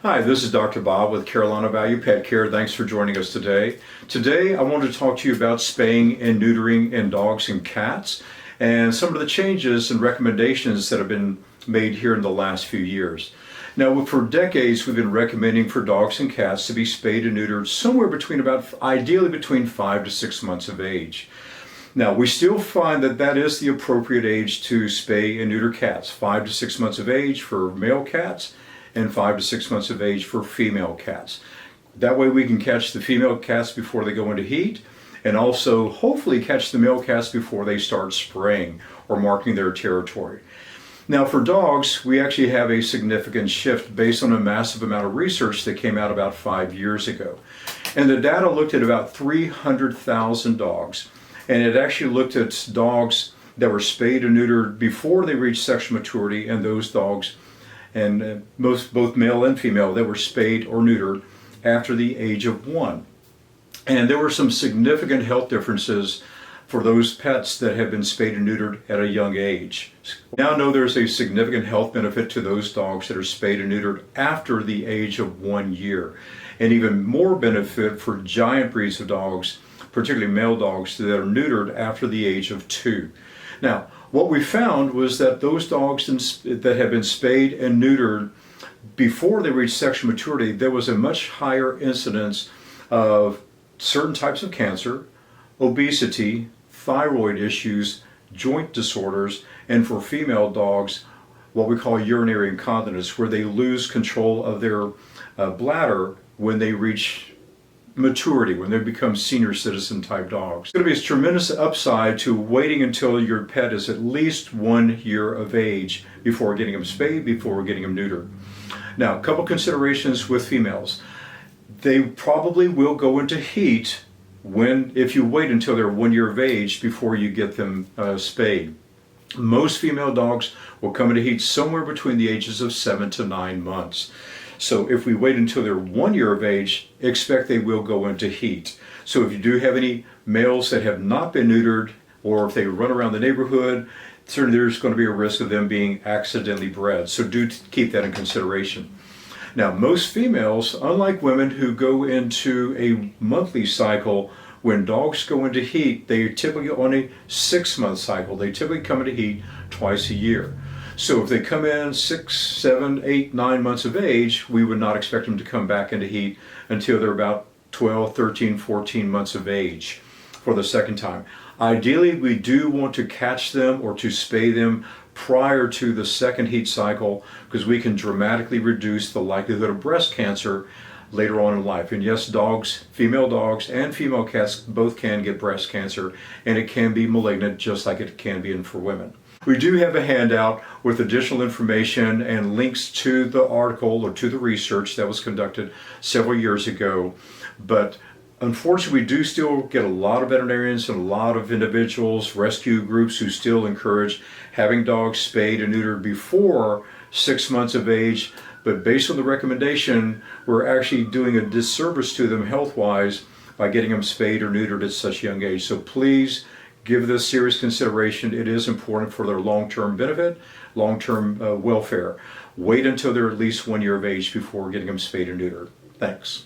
Hi, this is Dr. Bob with Carolina Value Pet Care. Thanks for joining us today. Today I want to talk to you about spaying and neutering in dogs and cats and some of the changes and recommendations that have been made here in the last few years. Now, for decades we've been recommending for dogs and cats to be spayed and neutered somewhere ideally between 5 to 6 months of age. Now, we still find that that is the appropriate age to spay and neuter cats, 5 to 6 months of age for male cats and 5 to 6 months of age for female cats. That way we can catch the female cats before they go into heat and also hopefully catch the male cats before they start spraying or marking their territory. Now for dogs, we actually have a significant shift based on a massive amount of research that came out about 5 years ago. And the data looked at about 300,000 dogs, and it actually looked at dogs that were spayed and neutered before they reached sexual maturity and those dogs and both male and female that were spayed or neutered after the age of 1. And there were some significant health differences for those pets that have been spayed and neutered at a young age. Now know there's a significant health benefit to those dogs that are spayed and neutered after the age of 1 year, and even more benefit for giant breeds of dogs, particularly male dogs that are neutered after the age of 2. Now, what we found was that those dogs that have been spayed and neutered before they reached sexual maturity, there was a much higher incidence of certain types of cancer, obesity, thyroid issues, joint disorders, and for female dogs, what we call urinary incontinence, where they lose control of their bladder when they reach maturity, when they become senior citizen type dogs. It's going to be a tremendous upside to waiting until your pet is at least 1 year of age before getting them spayed, before getting them neutered. Now, a couple considerations with females. They probably will go into heat if you wait until they're 1 year of age before you get them spayed. Most female dogs will come into heat somewhere between the ages of 7 to 9 months. So if we wait until they're 1 year of age, expect they will go into heat. So if you do have any males that have not been neutered, or if they run around the neighborhood, certainly there's going to be a risk of them being accidentally bred. So do keep that in consideration. Now, most females, unlike women who go into a monthly cycle, when dogs go into heat, they typically on a 6-month cycle. They typically come into heat twice a year. So if they come in 6, 7, 8, 9 months of age, we would not expect them to come back into heat until they're about 12, 13, 14 months of age for the second time. Ideally, we do want to catch them or to spay them prior to the second heat cycle because we can dramatically reduce the likelihood of breast cancer later on in life. And yes, dogs, female dogs and female cats both can get breast cancer, and it can be malignant just like it can be for women. We do have a handout with additional information and links to the article or to the research that was conducted several years ago. But unfortunately, we do still get a lot of veterinarians and a lot of individuals, rescue groups who still encourage having dogs spayed and neutered before 6 months of age. But based on the recommendation, we're actually doing a disservice to them health-wise by getting them spayed or neutered at such a young age. So please give this serious consideration. It is important for their long-term benefit, long-term welfare. Wait until they're at least 1 year of age before getting them spayed or neutered. Thanks.